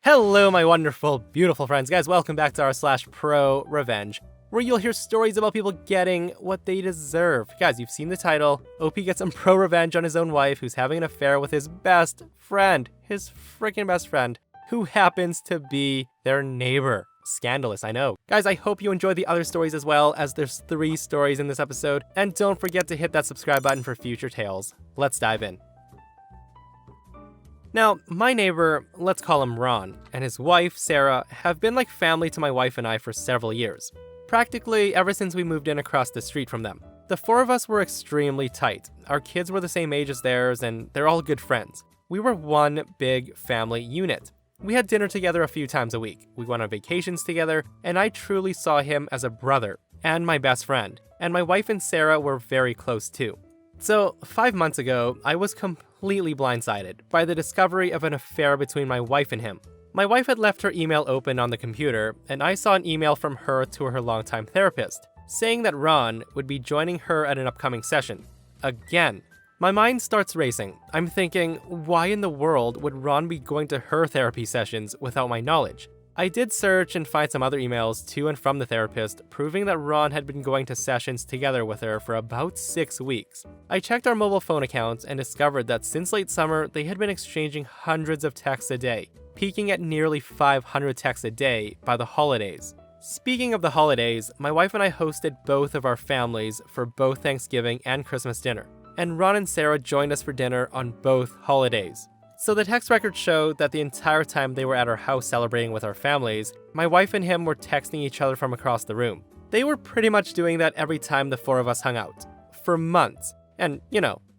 Hello, my wonderful, beautiful friends. Guys, welcome back to r/ProRevenge, where you'll hear stories about people getting what they deserve. Guys, you've seen the title. OP gets some pro-revenge on his own wife, who's having an affair with his best friend, his freaking best friend, who happens to be their neighbor. Scandalous, I know. Guys, I hope you enjoy the other stories as well, as there's 3 stories in this episode. And don't forget to hit that subscribe button for future tales. Let's dive in. Now, my neighbor, let's call him Ron, and his wife, Sarah, have been like family to my wife and I for several years. Practically ever since we moved in across the street from them. The 4 of us were extremely tight. Our kids were the same age as theirs, and they're all good friends. We were one big family unit. We had dinner together a few times a week. We went on vacations together, and I truly saw him as a brother and my best friend. And my wife and Sarah were very close too. So, 5 months ago, I was completely blindsided by the discovery of an affair between my wife and him. My wife had left her email open on the computer, and I saw an email from her to her longtime therapist, saying that Ron would be joining her at an upcoming session. Again. My mind starts racing. I'm thinking, why in the world would Ron be going to her therapy sessions without my knowledge? I did search and find some other emails to and from the therapist, proving that Ron had been going to sessions together with her for about 6 weeks. I checked our mobile phone accounts and discovered that since late summer, they had been exchanging hundreds of texts a day, peaking at nearly 500 texts a day by the holidays. Speaking of the holidays, my wife and I hosted both of our families for both Thanksgiving and Christmas dinner, and Ron and Sarah joined us for dinner on both holidays. So the text records show that the entire time they were at our house celebrating with our families, my wife and him were texting each other from across the room. They were pretty much doing that every time the 4 of us hung out. For months. And,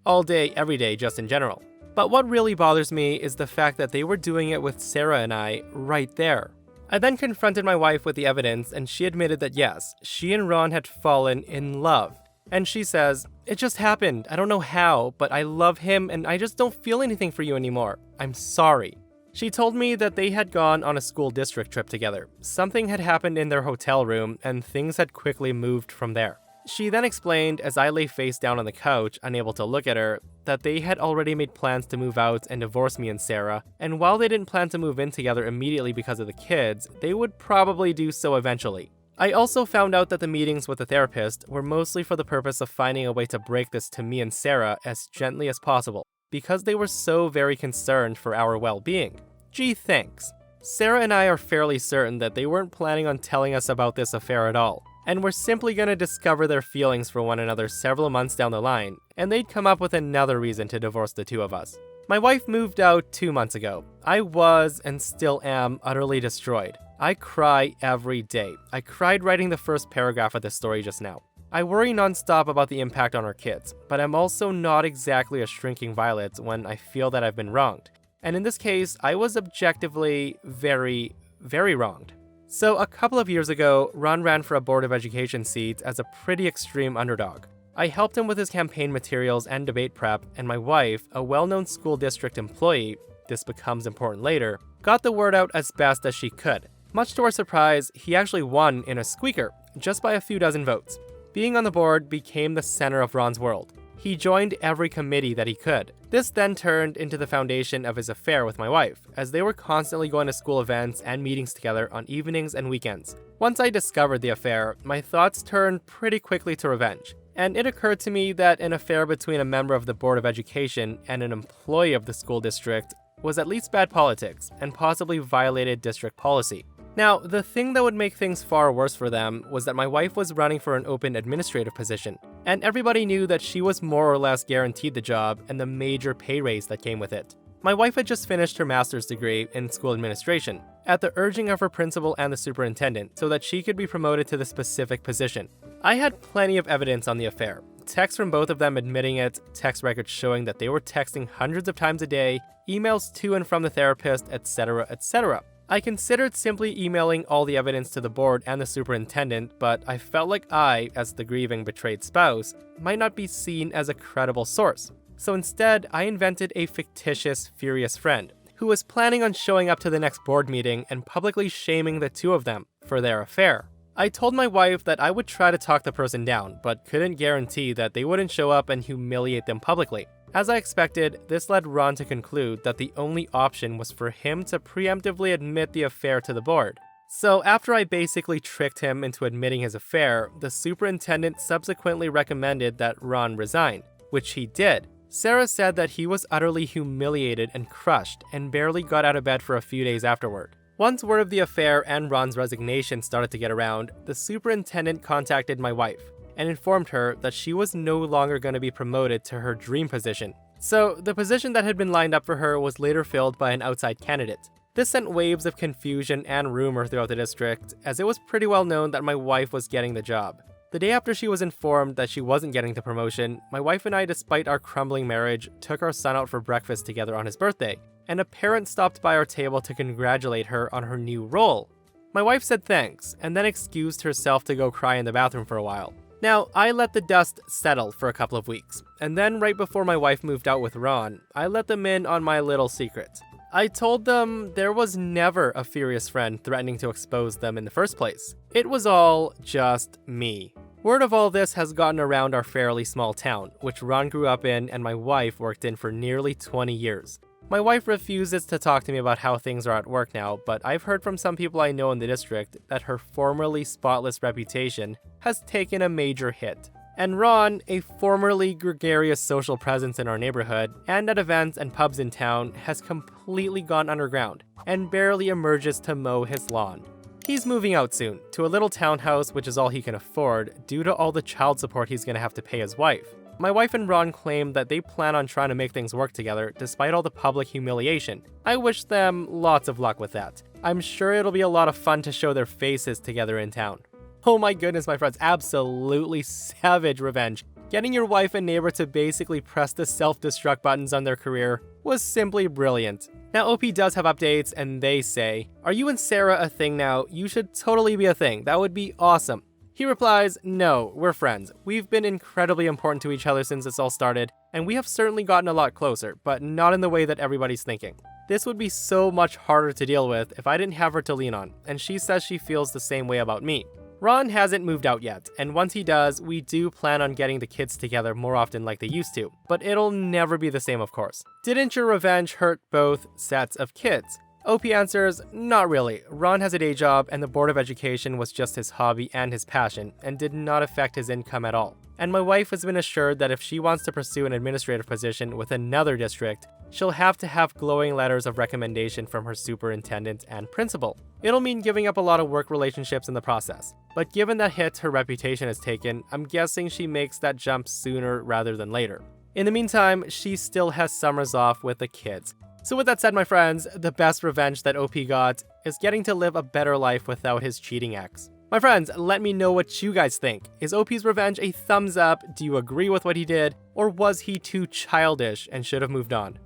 all day, every day, just in general. But what really bothers me is the fact that they were doing it with Sarah and I right there. I then confronted my wife with the evidence, and she admitted that yes, she and Ron had fallen in love. And she says, "It just happened. I don't know how, but I love him and I just don't feel anything for you anymore. I'm sorry." She told me that they had gone on a school district trip together. Something had happened in their hotel room and things had quickly moved from there. She then explained, as I lay face down on the couch, unable to look at her, that they had already made plans to move out and divorce me and Sarah, and while they didn't plan to move in together immediately because of the kids, they would probably do so eventually. I also found out that the meetings with the therapist were mostly for the purpose of finding a way to break this to me and Sarah as gently as possible, because they were so very concerned for our well-being. Gee, thanks. Sarah and I are fairly certain that they weren't planning on telling us about this affair at all, and were simply going to discover their feelings for one another several months down the line, and they'd come up with another reason to divorce the 2 of us. My wife moved out 2 months ago. I was, and still am, utterly destroyed. I cry every day. I cried writing the first paragraph of this story just now. I worry nonstop about the impact on our kids, but I'm also not exactly a shrinking violet when I feel that I've been wronged. And in this case, I was objectively very, very wronged. So a couple of years ago, Ron ran for a Board of Education seat as a pretty extreme underdog. I helped him with his campaign materials and debate prep, and my wife, a well-known school district employee, this becomes important later, got the word out as best as she could. Much to our surprise, he actually won in a squeaker, just by a few dozen votes. Being on the board became the center of Ron's world. He joined every committee that he could. This then turned into the foundation of his affair with my wife, as they were constantly going to school events and meetings together on evenings and weekends. Once I discovered the affair, my thoughts turned pretty quickly to revenge. And it occurred to me that an affair between a member of the Board of Education and an employee of the school district was at least bad politics and possibly violated district policy. Now, the thing that would make things far worse for them was that my wife was running for an open administrative position, and everybody knew that she was more or less guaranteed the job and the major pay raise that came with it. My wife had just finished her master's degree in school administration, at the urging of her principal and the superintendent, so that she could be promoted to the specific position. I had plenty of evidence on the affair. Texts from both of them admitting it, text records showing that they were texting hundreds of times a day, emails to and from the therapist, etc., etc. I considered simply emailing all the evidence to the board and the superintendent, but I felt like I, as the grieving betrayed spouse, might not be seen as a credible source. So instead, I invented a fictitious, furious friend, who was planning on showing up to the next board meeting and publicly shaming the 2 of them for their affair. I told my wife that I would try to talk the person down, but couldn't guarantee that they wouldn't show up and humiliate them publicly. As I expected, this led Ron to conclude that the only option was for him to preemptively admit the affair to the board. So after I basically tricked him into admitting his affair, the superintendent subsequently recommended that Ron resign, which he did. Sarah said that he was utterly humiliated and crushed and barely got out of bed for a few days afterward. Once word of the affair and Ron's resignation started to get around, the superintendent contacted my wife and informed her that she was no longer going to be promoted to her dream position. So the position that had been lined up for her was later filled by an outside candidate. This sent waves of confusion and rumor throughout the district, as it was pretty well known that my wife was getting the job. The day after she was informed that she wasn't getting the promotion, my wife and I, despite our crumbling marriage, took our son out for breakfast together on his birthday, and a parent stopped by our table to congratulate her on her new role. My wife said thanks, and then excused herself to go cry in the bathroom for a while. Now, I let the dust settle for a couple of weeks, and then right before my wife moved out with Ron, I let them in on my little secret. I told them there was never a furious friend threatening to expose them in the first place. It was all just me. Word of all this has gotten around our fairly small town, which Ron grew up in and my wife worked in for nearly 20 years. My wife refuses to talk to me about how things are at work now, but I've heard from some people I know in the district that her formerly spotless reputation has taken a major hit. And Ron, a formerly gregarious social presence in our neighborhood and at events and pubs in town, has completely gone underground and barely emerges to mow his lawn. He's moving out soon, to a little townhouse which is all he can afford due to all the child support he's gonna have to pay his wife. My wife and Ron claim that they plan on trying to make things work together despite all the public humiliation. I wish them lots of luck with that. I'm sure it'll be a lot of fun to show their faces together in town. Oh my goodness, my friends, absolutely savage revenge. Getting your wife and neighbor to basically press the self-destruct buttons on their career was simply brilliant. Now, OP does have updates, and they say, "Are you and Sarah a thing now? You should totally be a thing. That would be awesome." He replies, "No, we're friends. We've been incredibly important to each other since this all started, and we have certainly gotten a lot closer, but not in the way that everybody's thinking. This would be so much harder to deal with if I didn't have her to lean on, and she says she feels the same way about me." Ron hasn't moved out yet, and once he does, we do plan on getting the kids together more often like they used to, but it'll never be the same, of course. Didn't your revenge hurt both sets of kids? OP answers, not really. Ron has a day job, and the Board of Education was just his hobby and his passion, and did not affect his income at all. And my wife has been assured that if she wants to pursue an administrative position with another district, she'll have to have glowing letters of recommendation from her superintendent and principal. It'll mean giving up a lot of work relationships in the process. But given the hit her reputation has taken, I'm guessing she makes that jump sooner rather than later. In the meantime, she still has summers off with the kids. So with that said, my friends, the best revenge that OP got is getting to live a better life without his cheating ex. My friends, let me know what you guys think. Is OP's revenge a thumbs up? Do you agree with what he did? Or was he too childish and should have moved on?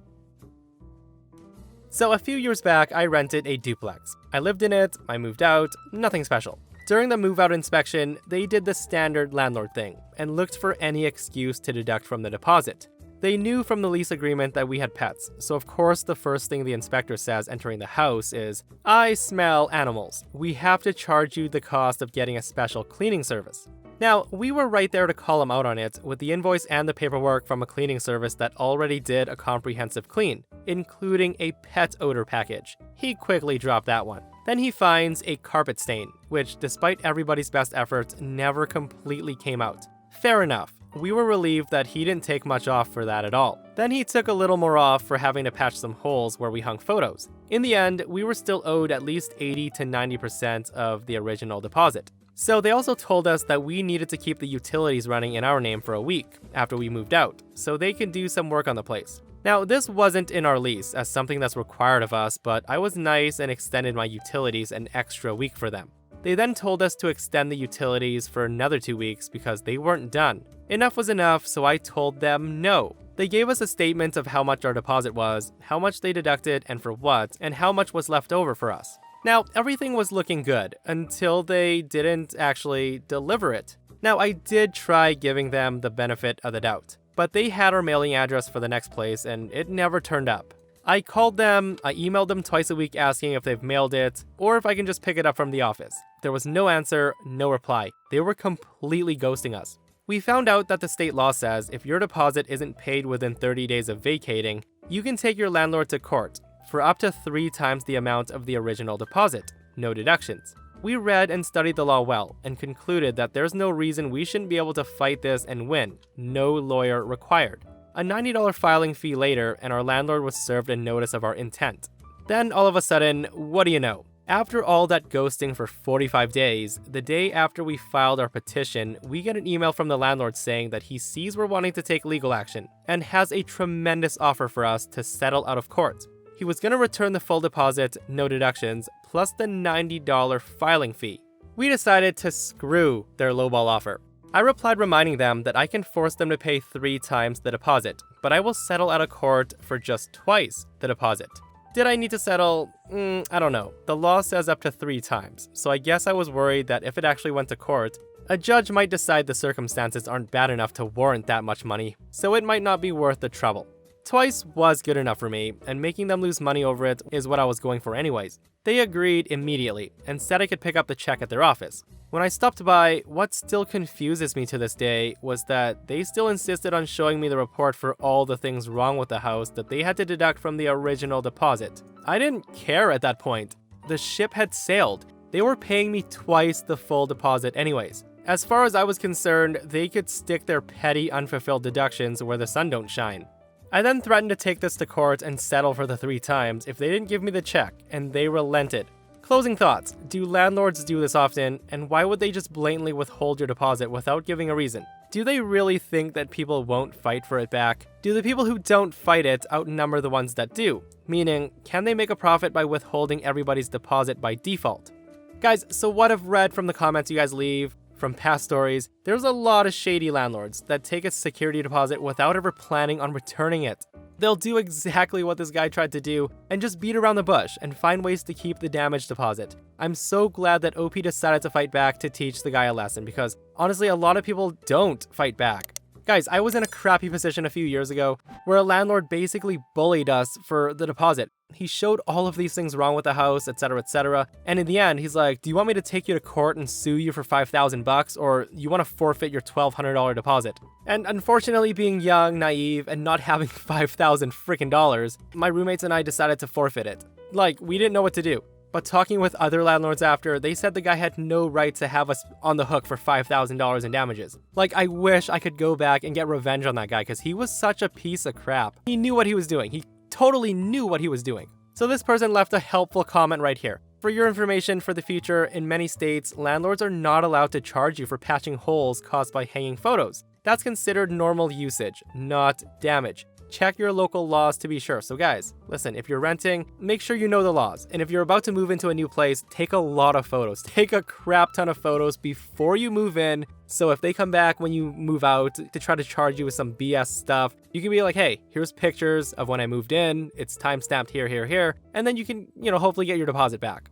So a few years back, I rented a duplex. I lived in it, I moved out, nothing special. During the move-out inspection, they did the standard landlord thing and looked for any excuse to deduct from the deposit. They knew from the lease agreement that we had pets, so of course the first thing the inspector says entering the house is, "I smell animals. We have to charge you the cost of getting a special cleaning service." Now, we were right there to call him out on it with the invoice and the paperwork from a cleaning service that already did a comprehensive clean, including a pet odor package. He quickly dropped that one. Then he finds a carpet stain, which despite everybody's best efforts, never completely came out. Fair enough. We were relieved that he didn't take much off for that at all. Then he took a little more off for having to patch some holes where we hung photos. In the end, we were still owed at least 80 to 90% of the original deposit. So they also told us that we needed to keep the utilities running in our name for a week after we moved out, so they could do some work on the place. Now, this wasn't in our lease as something that's required of us, but I was nice and extended my utilities an extra week for them. They then told us to extend the utilities for another 2 weeks because they weren't done. Enough was enough, so I told them no. They gave us a statement of how much our deposit was, how much they deducted and for what, and how much was left over for us. Now, everything was looking good until they didn't actually deliver it. Now, I did try giving them the benefit of the doubt, but they had our mailing address for the next place and it never turned up. I called them, I emailed them twice a week asking if they've mailed it, or if I can just pick it up from the office. There was no answer, no reply. They were completely ghosting us. We found out that the state law says if your deposit isn't paid within 30 days of vacating, you can take your landlord to court for up to 3 times the amount of the original deposit, no deductions. We read and studied the law well and concluded that there's no reason we shouldn't be able to fight this and win, no lawyer required. A $90 filing fee later, and our landlord was served a notice of our intent. Then all of a sudden, what do you know? After all that ghosting for 45 days, the day after we filed our petition, we get an email from the landlord saying that he sees we're wanting to take legal action and has a tremendous offer for us to settle out of court. He was going to return the full deposit, no deductions, plus the $90 filing fee. We decided to screw their lowball offer. I replied reminding them that I can force them to pay 3 times the deposit, but I will settle out of court for just twice the deposit. Did I need to settle? I don't know. The law says up to 3 times, so I guess I was worried that if it actually went to court, a judge might decide the circumstances aren't bad enough to warrant that much money, so it might not be worth the trouble. Twice was good enough for me, and making them lose money over it is what I was going for anyways. They agreed immediately, and said I could pick up the check at their office. When I stopped by, what still confuses me to this day was that they still insisted on showing me the report for all the things wrong with the house that they had to deduct from the original deposit. I didn't care at that point. The ship had sailed. They were paying me twice the full deposit anyways. As far as I was concerned, they could stick their petty unfulfilled deductions where the sun don't shine. I then threatened to take this to court and settle for the 3 times if they didn't give me the check, and they relented. Closing thoughts. Do landlords do this often, and why would they just blatantly withhold your deposit without giving a reason? Do they really think that people won't fight for it back? Do the people who don't fight it outnumber the ones that do? Meaning, can they make a profit by withholding everybody's deposit by default? Guys, so what I've read from the comments you guys leave, from past stories, there's a lot of shady landlords that take a security deposit without ever planning on returning it. They'll do exactly what this guy tried to do and just beat around the bush and find ways to keep the damaged deposit. I'm so glad that OP decided to fight back to teach the guy a lesson because honestly, a lot of people don't fight back. Guys, I was in a crappy position a few years ago where a landlord basically bullied us for the deposit. He showed all of these things wrong with the house, etc., and in the end, he's like, do you want me to take you to court and sue you for $5,000 or you want to forfeit your $1,200 deposit? And unfortunately, being young, naive, and not having $5,000 freaking dollars, my roommates and I decided to forfeit it. Like, we didn't know what to do. But talking with other landlords after, they said the guy had no right to have us on the hook for $5,000 in damages. Like, I wish I could go back and get revenge on that guy because he was such a piece of crap. He knew what he was doing. He totally knew what he was doing. So this person left a helpful comment right here. For your information for the future, in many states, landlords are not allowed to charge you for patching holes caused by hanging photos. That's considered normal usage, not damage. Check your local laws to be sure. So guys, listen, if you're renting, make sure you know the laws. And if you're about to move into a new place, take a lot of photos. Take a crap ton of photos before you move in. So if they come back when you move out to try to charge you with some BS stuff, you can be like, hey, here's pictures of when I moved in. It's time-stamped here. And then you can, hopefully get your deposit back.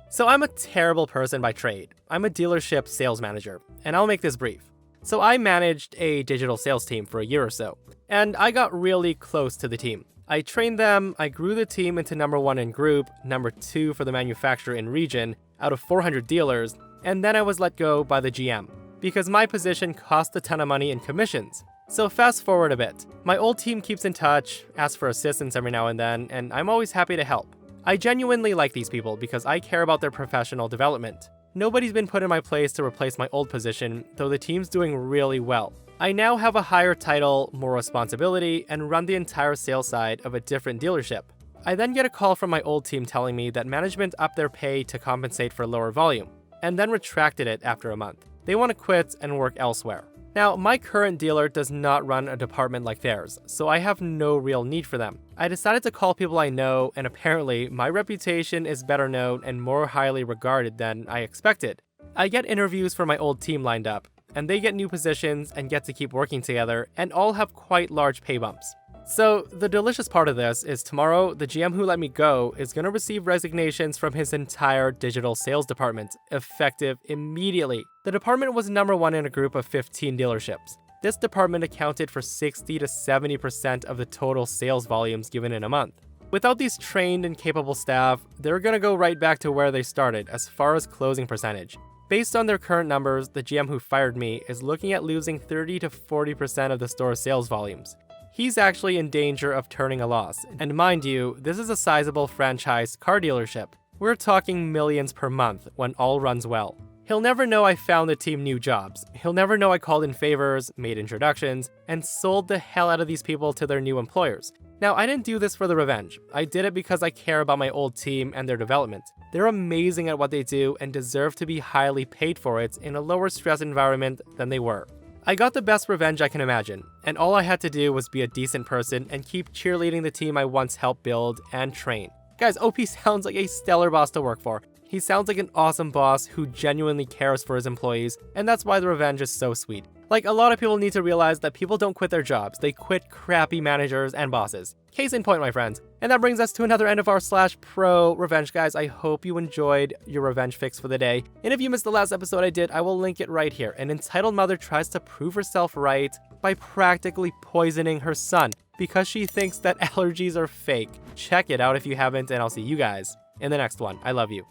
So I'm a terrible person by trade. I'm a dealership sales manager, and I'll make this brief. So I managed a digital sales team for a year or so, and I got really close to the team. I trained them, I grew the team into number 1 in group, number 2 for the manufacturer in region, out of 400 dealers, and then I was let go by the GM, because my position cost a ton of money in commissions. So fast forward a bit. My old team keeps in touch, asks for assistance every now and then, and I'm always happy to help. I genuinely like these people because I care about their professional development. Nobody's been put in my place to replace my old position, though the team's doing really well. I now have a higher title, more responsibility, and run the entire sales side of a different dealership. I then get a call from my old team telling me that management upped their pay to compensate for lower volume, and then retracted it after a month. They want to quit and work elsewhere. Now, my current dealer does not run a department like theirs, so I have no real need for them. I decided to call people I know, and apparently, my reputation is better known and more highly regarded than I expected. I get interviews for my old team lined up, and they get new positions and get to keep working together, and all have quite large pay bumps. So, the delicious part of this is tomorrow, the GM who let me go is going to receive resignations from his entire digital sales department, effective immediately. The department was number 1 in a group of 15 dealerships. This department accounted for 60 to 70% of the total sales volumes given in a month. Without these trained and capable staff, they're going to go right back to where they started as far as closing percentage. Based on their current numbers, the GM who fired me is looking at losing 30 to 40% of the store's sales volumes. He's actually in danger of turning a loss, and mind you, this is a sizable franchise car dealership. We're talking millions per month when all runs well. He'll never know I found the team new jobs. He'll never know I called in favors, made introductions, and sold the hell out of these people to their new employers. Now, I didn't do this for the revenge. I did it because I care about my old team and their development. They're amazing at what they do and deserve to be highly paid for it in a lower stress environment than they were. I got the best revenge I can imagine, and all I had to do was be a decent person and keep cheerleading the team I once helped build and train. Guys, OP sounds like a stellar boss to work for. He sounds like an awesome boss who genuinely cares for his employees, and that's why the revenge is so sweet. Like, a lot of people need to realize that people don't quit their jobs, they quit crappy managers and bosses. Case in point, my friends. And that brings us to another end of our /pro revenge, guys. I hope you enjoyed your revenge fix for the day. And if you missed the last episode I did, I will link it right here. An entitled mother tries to prove herself right by practically poisoning her son because she thinks that allergies are fake. Check it out if you haven't, and I'll see you guys in the next one. I love you.